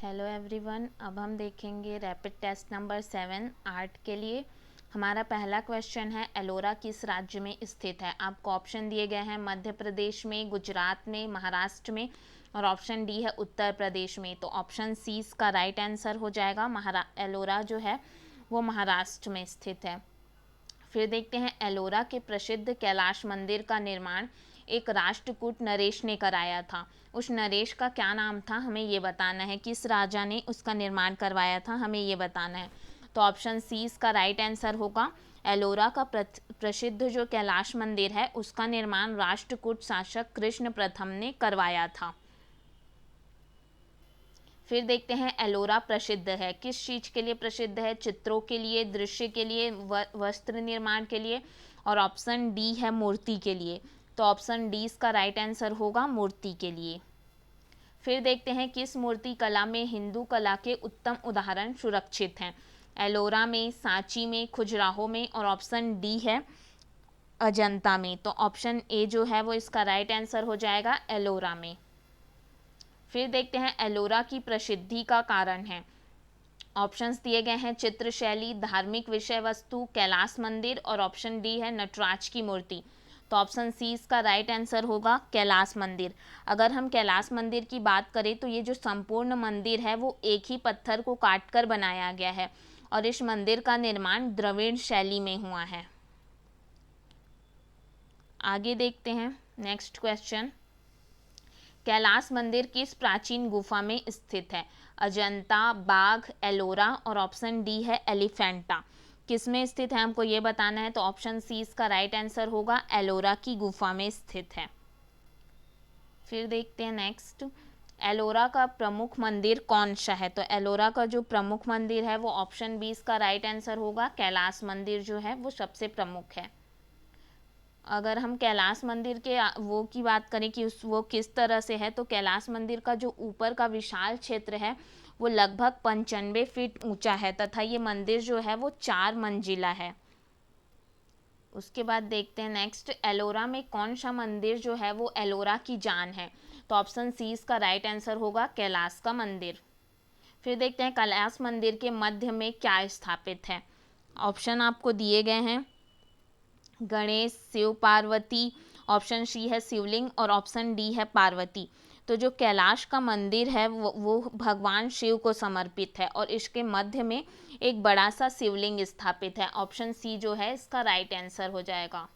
Hello everyone, अब हम देखेंगे रैपिड टेस्ट नंबर 7 आर्ट के लिए। हमारा पहला क्वेश्चन है, एलोरा किस राज्य में स्थित है। आपको ऑप्शन दिए गए हैं मध्य प्रदेश में, गुजरात में, महाराष्ट्र में और ऑप्शन डी है उत्तर प्रदेश में। तो ऑप्शन सी इसका राइट आंसर हो जाएगा। एलोरा जो है वो महाराष्ट्र में स्थित है। फिर देखते हैं, एलोरा के प्रसिद्ध कैलाश मंदिर का निर्माण एक राष्ट्रकूट नरेश ने कराया था। उस नरेश का क्या नाम था, हमें ये बताना है। किस राजा ने उसका निर्माण करवाया था, हमें ये बताना है। तो ऑप्शन सी इसका राइट आंसर होगा। एलोरा का प्रसिद्ध जो कैलाश मंदिर है उसका निर्माण राष्ट्रकूट शासक कृष्ण प्रथम ने करवाया था। फिर देखते हैं, एलोरा प्रसिद्ध है किस चीज़ के लिए प्रसिद्ध है। चित्रों के लिए, दृश्य के लिए, वस्त्र निर्माण के लिए और ऑप्शन डी है मूर्ति के लिए। तो ऑप्शन डी इसका राइट आंसर होगा, मूर्ति के लिए। फिर देखते हैं, किस मूर्ति कला में हिंदू कला के उत्तम उदाहरण सुरक्षित हैं। एलोरा में, सांची में, खजुराहो में और ऑप्शन डी है अजंता में। तो ऑप्शन ए जो है वो इसका राइट आंसर हो जाएगा, एलोरा में। फिर देखते हैं, एलोरा की प्रसिद्धि का कारण है। ऑप्शंस दिए गए हैं चित्र शैली, धार्मिक विषय वस्तु, कैलाश मंदिर और ऑप्शन डी है नटराज की मूर्ति। तो ऑप्शन सी इसका राइट आंसर होगा, कैलाश मंदिर। अगर हम कैलाश मंदिर की बात करें तो ये जो संपूर्ण मंदिर है वो एक ही पत्थर को काटकर बनाया गया है और इस मंदिर का निर्माण द्रविड़ शैली में हुआ है। आगे देखते हैं नेक्स्ट क्वेश्चन, कैलाश मंदिर किस प्राचीन गुफा में स्थित है। अजंता, बाघ, एलोरा और ऑप्शन डी है एलिफेंटा। किस में स्थित है हमको ये बताना है। तो ऑप्शन सी इसका राइट आंसर होगा, एलोरा की गुफा में स्थित है। फिर देखते हैं नेक्स्ट, एलोरा का प्रमुख मंदिर कौन सा है। तो एलोरा का जो प्रमुख मंदिर है वो ऑप्शन बी इसका राइट आंसर होगा, कैलाश मंदिर जो है वो सबसे प्रमुख है। अगर हम कैलाश मंदिर के वो की बात करें कि वो किस तरह से है, तो कैलाश मंदिर का जो ऊपर का विशाल क्षेत्र है वो लगभग 95 फीट ऊंचा है तथा ये मंदिर जो है वो 4 मंजिला है। उसके बाद देखते हैं नेक्स्ट, एलोरा में कौन सा मंदिर जो है वो एलोरा की जान है। तो ऑप्शन सी इसका राइट आंसर होगा, कैलाश का मंदिर। फिर देखते हैं, कैलाश मंदिर के मध्य में क्या स्थापित है। ऑप्शन आपको दिए गए हैं गणेश, शिव, पार्वती, ऑप्शन सी है शिवलिंग और ऑप्शन डी है पार्वती। तो जो कैलाश का मंदिर है वो भगवान शिव को समर्पित है और इसके मध्य में एक बड़ा सा शिवलिंग स्थापित है। ऑप्शन सी जो है इसका राइट आंसर हो जाएगा।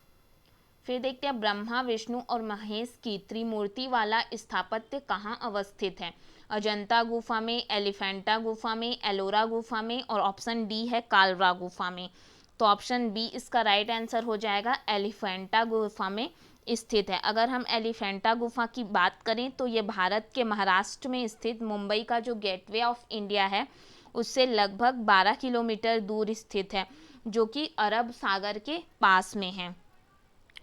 फिर देखते हैं, ब्रह्मा, विष्णु और महेश की त्रिमूर्ति वाला स्थापत्य कहाँ अवस्थित है। अजंता गुफा में, एलिफेंटा गुफा में, एलोरा गुफा में और ऑप्शन डी है कालरा गुफा में। तो ऑप्शन बी इसका राइट आंसर हो जाएगा, एलिफेंटा गुफा में स्थित है। अगर हम एलिफेंटा गुफा की बात करें तो ये भारत के महाराष्ट्र में स्थित मुंबई का जो गेटवे ऑफ इंडिया है उससे लगभग 12 किलोमीटर दूर स्थित है, जो कि अरब सागर के पास में है।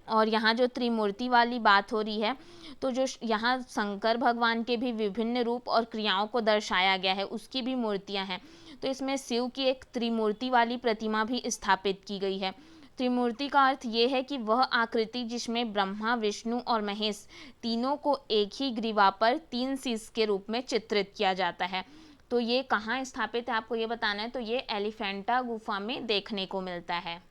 और यहाँ जो त्रिमूर्ति वाली बात हो रही है, तो जो यहाँ शंकर भगवान के भी विभिन्न रूप और क्रियाओं को दर्शाया गया है उसकी भी मूर्तियाँ हैं। तो इसमें शिव की एक त्रिमूर्ति वाली प्रतिमा भी स्थापित की गई है। त्रिमूर्ति का अर्थ ये है कि वह आकृति जिसमें ब्रह्मा, विष्णु और महेश तीनों को एक ही ग्रीवा पर 3 शीश के रूप में चित्रित किया जाता है। तो ये कहाँ स्थापित है आपको ये बताना है। तो ये एलिफेंटा गुफा में देखने को मिलता है।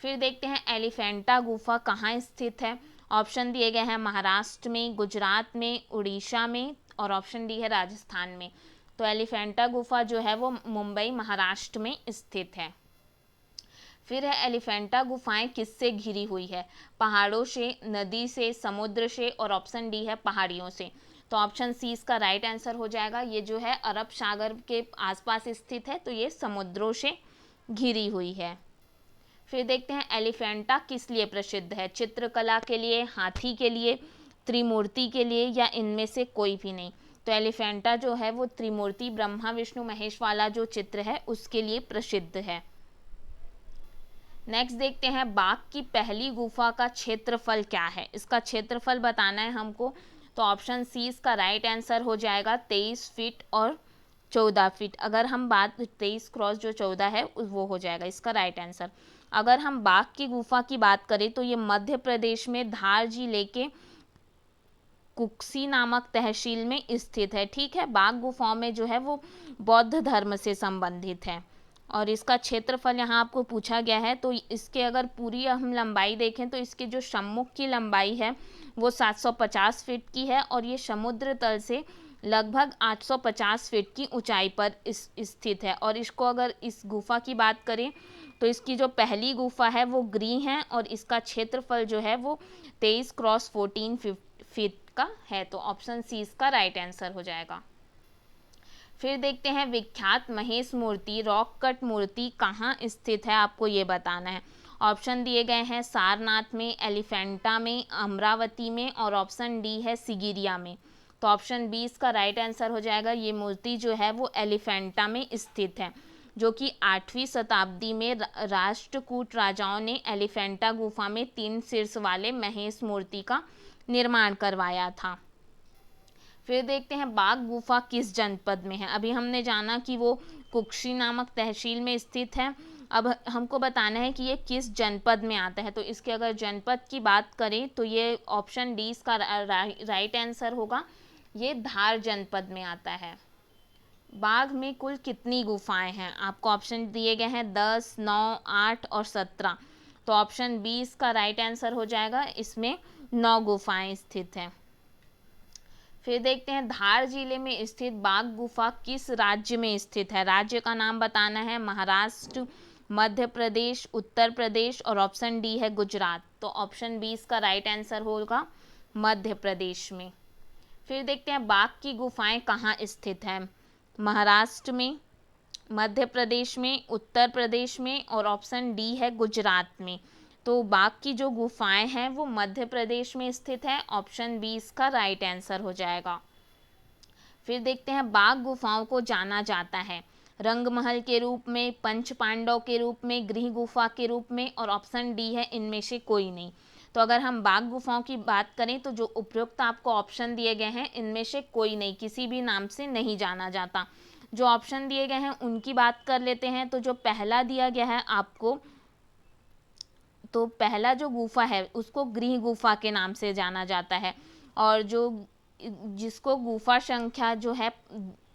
फिर देखते हैं, एलिफेंटा गुफा कहाँ स्थित है। ऑप्शन दिए गए हैं महाराष्ट्र में, गुजरात में, उड़ीसा में और ऑप्शन डी है राजस्थान में। तो एलिफेंटा गुफा जो है वो मुंबई, महाराष्ट्र में स्थित है। फिर है, एलिफेंटा गुफाएं किससे घिरी हुई है। पहाड़ों से, नदी से, समुद्र से और ऑप्शन डी है पहाड़ियों से। तो ऑप्शन सी इसका राइट आंसर हो जाएगा। ये जो है अरब सागर के आसपास स्थित है, तो ये समुद्रों से घिरी हुई है। फिर देखते हैं, एलिफेंटा किस लिए प्रसिद्ध है। चित्रकला के लिए, हाथी के लिए, त्रिमूर्ति के लिए या इनमें से कोई भी नहीं। तो एलिफेंटा जो है वो त्रिमूर्ति ब्रह्मा, विष्णु, महेश वाला जो चित्र है उसके लिए प्रसिद्ध है। नेक्स्ट देखते हैं, बाघ की पहली गुफा का क्षेत्रफल क्या है। इसका क्षेत्रफल बताना है हमको। तो ऑप्शन सी इसका राइट आंसर हो जाएगा, 23 फीट और 14 फीट। अगर हम बात 23 क्रॉस जो 14 है वो हो जाएगा इसका राइट आंसर। अगर हम बाघ की गुफा की बात करें तो ये मध्य प्रदेश में धार जिले के कुक्सी नामक तहसील में स्थित है। ठीक है, बाघ गुफाओं में जो है वो बौद्ध धर्म से संबंधित है। और इसका क्षेत्रफल यहाँ आपको पूछा गया है, तो इसके अगर पूरी हम लंबाई देखें तो इसके जो सम्मुख की लंबाई है वो 750 फीट की है और ये समुद्र तल से लगभग 850 फीट की ऊंचाई पर स्थित है। और इसको अगर इस गुफा की बात करें तो इसकी जो पहली गुफा है वो गृह है और इसका क्षेत्रफल जो है वो 23x14 फीट का है। तो ऑप्शन सी इसका राइट आंसर हो जाएगा। फिर देखते हैं विख्यात महेश मूर्ति रॉक कट मूर्ति कहाँ स्थित है, आपको ये बताना है। ऑप्शन दिए गए हैं सारनाथ में, एलिफेंटा में, अमरावती में और ऑप्शन डी है सिगिरिया में। तो ऑप्शन बी इसका राइट आंसर हो जाएगा। ये मूर्ति जो है वो एलिफेंटा में स्थित है, जो कि 8वीं शताब्दी में राष्ट्रकूट राजाओं ने एलिफेंटा गुफा में 3 शीर्ष वाले महेश मूर्ति का निर्माण करवाया था। फिर देखते हैं बाघ गुफा किस जनपद में है। अभी हमने जाना कि वो कुक्षी नामक तहसील में स्थित है। अब हमको बताना है कि ये किस जनपद में आता है। तो इसके अगर जनपद की बात करें तो ये ऑप्शन डी इसका राइट आंसर होगा। ये धार जनपद में आता है। बाघ में कुल कितनी गुफाएं हैं, आपको ऑप्शन दिए गए हैं 10, 9, 8 और 17। तो ऑप्शन बी इसका राइट आंसर हो जाएगा। इसमें 9 गुफाएं स्थित हैं। फिर देखते हैं धार जिले में स्थित बाघ गुफा किस राज्य में स्थित है। राज्य का नाम बताना है। महाराष्ट्र, मध्य प्रदेश, उत्तर प्रदेश और ऑप्शन डी है गुजरात। तो ऑप्शन बी इसका राइट आंसर होगा मध्य प्रदेश में। फिर देखते हैं बाघ की गुफाएं कहाँ स्थित है। महाराष्ट्र में, मध्य प्रदेश में, उत्तर प्रदेश में और ऑप्शन डी है गुजरात में। तो बाघ की जो गुफाएं हैं वो मध्य प्रदेश में स्थित है। ऑप्शन बी इसका राइट आंसर हो जाएगा। फिर देखते हैं बाघ गुफाओं को जाना जाता है रंगमहल के रूप में, पंच पांडव के रूप में, गृह गुफा के रूप में और ऑप्शन डी है इनमें से कोई नहीं। तो अगर हम बाघ गुफाओं की बात करें तो जो उपयुक्त आपको ऑप्शन दिए गए हैं इनमें से कोई नहीं, किसी भी नाम से नहीं जाना जाता। जो ऑप्शन दिए गए हैं उनकी बात कर लेते हैं। तो जो पहला दिया गया है आपको, तो पहला जो गुफा है उसको गृह गुफा के नाम से जाना जाता है। और जो जिसको गुफा संख्या जो है,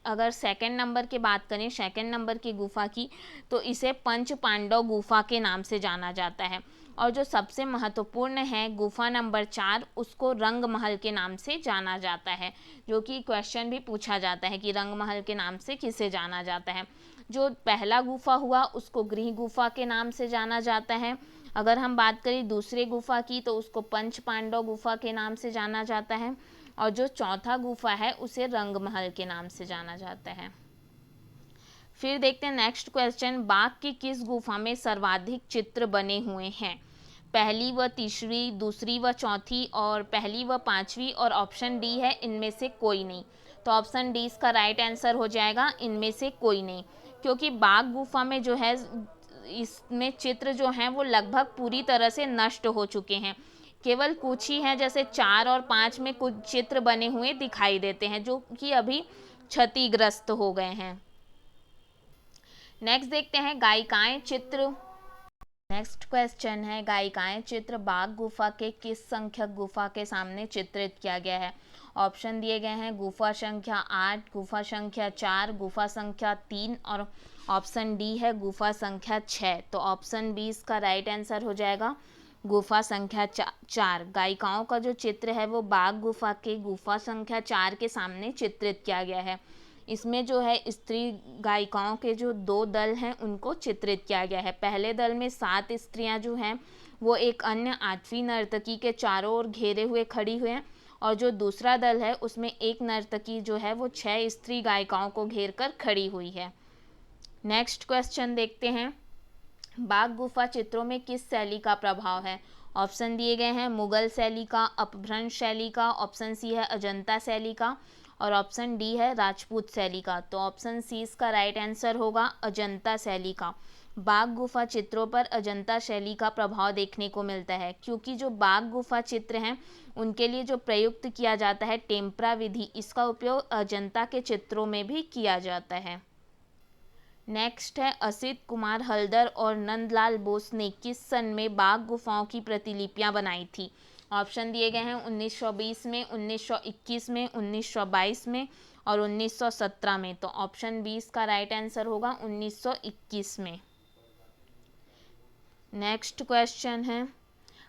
अगर सेकंड नंबर की बात करें, सेकंड नंबर की गुफा की, तो इसे पंच पांडव गुफा के नाम से जाना जाता है। और जो सबसे महत्वपूर्ण है गुफा नंबर 4, उसको रंग महल के नाम से जाना जाता है, जो कि क्वेश्चन भी पूछा जाता है कि रंग महल के नाम से किसे जाना जाता है। जो पहला गुफा हुआ उसको गृह गुफा के नाम से जाना जाता है। अगर हम बात करें दूसरे गुफा की तो उसको पंच पांडव गुफा के नाम से जाना जाता है। और जो चौथा गुफा है उसे रंग महल के नाम से जाना जाता है। फिर देखते हैं नेक्स्ट क्वेश्चन, बाघ की किस गुफा में सर्वाधिक चित्र बने हुए हैं। पहली व तीसरी, दूसरी व चौथी और पहली व पांचवी और ऑप्शन डी है इनमें से कोई नहीं। तो ऑप्शन डी इसका राइट आंसर हो जाएगा, इनमें से कोई नहीं। क्योंकि बाघ गुफा में जो है इसमें चित्र जो हैं वो लगभग पूरी तरह से नष्ट हो चुके हैं। केवल कुछ ही हैं, जैसे 4 और 5 में कुछ चित्र बने हुए दिखाई देते हैं जो कि अभी क्षतिग्रस्त हो गए हैं। नेक्स्ट देखते हैं गायिकाएं चित्र। नेक्स्ट क्वेश्चन है गायिकाएं चित्र बाघ गुफा के किस संख्यक गुफा के सामने चित्रित किया गया है। ऑप्शन दिए गए हैं गुफा संख्या 8, गुफा संख्या 4, गुफा संख्या 3 और ऑप्शन डी है गुफा संख्या 6। तो ऑप्शन बी इसका राइट आंसर हो जाएगा, गुफा संख्या 4। गायिकाओं का जो चित्र है वो बाघ गुफा के गुफा संख्या 4 के सामने चित्रित किया गया है। इसमें जो है स्त्री गायिकाओं के जो 2 दल हैं उनको चित्रित किया गया है। पहले दल में 7 स्त्रियां जो हैं वो एक अन्य 8वीं नर्तकी के चारों ओर घेरे हुए खड़ी हुई हैं और जो दूसरा दल है उसमें एक नर्तकी जो है वो 6 स्त्री गायिकाओं को घेर कर खड़ी हुई है। नेक्स्ट क्वेश्चन देखते हैं, बाघ गुफा चित्रों में किस शैली का प्रभाव है। ऑप्शन दिए गए हैं मुगल शैली का, अपभ्रंश शैली का, ऑप्शन सी है अजंता शैली का और ऑप्शन डी है राजपूत शैली का। तो ऑप्शन सी इसका राइट आंसर होगा, अजंता शैली का। बाघ गुफा चित्रों पर अजंता शैली का प्रभाव देखने को मिलता है, क्योंकि जो बाघ गुफा चित्र हैं उनके लिए जो प्रयुक्त किया जाता है टेम्परा विधि, इसका उपयोग अजंता के चित्रों में भी किया जाता है। नेक्स्ट है असित कुमार हल्दर और नंदलाल बोस ने किस सन में बाघ गुफाओं की प्रतिलिपियां बनाई थी। ऑप्शन दिए गए हैं 1920 में, 1921 में, 1922 में और 1917 में। तो ऑप्शन 20 का राइट आंसर होगा 1921 में। नेक्स्ट क्वेश्चन है,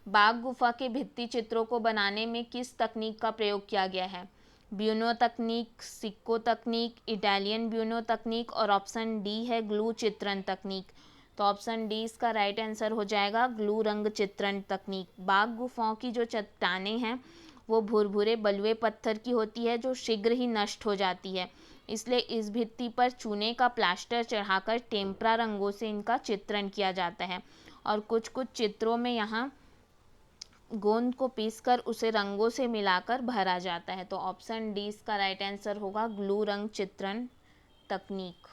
बाघ गुफा के भित्ति चित्रों को बनाने में किस तकनीक का प्रयोग किया गया है? ब्यूनो तकनीक, सिक्को तकनीक, इटालियन ब्यूनो तकनीक और ऑप्शन डी है ग्लू चित्रण तकनीक। तो ऑप्शन डी इसका राइट आंसर हो जाएगा ग्लू रंग चित्रण तकनीक। बाघ गुफाओं की जो चट्टानें हैं वो भुरभुरे बलुए पत्थर की होती है जो शीघ्र ही नष्ट हो जाती है, इसलिए इस भित्ति पर चूने का प्लास्टर चढ़ाकर टेम्परा रंगों से इनका चित्रण किया जाता है और कुछ कुछ चित्रों में यहाँ गोंद को पीसकर उसे रंगों से मिलाकर भरा जाता है। तो ऑप्शन डी इसका राइट आंसर होगा ग्लू रंग चित्रण तकनीक।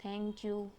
Thank you.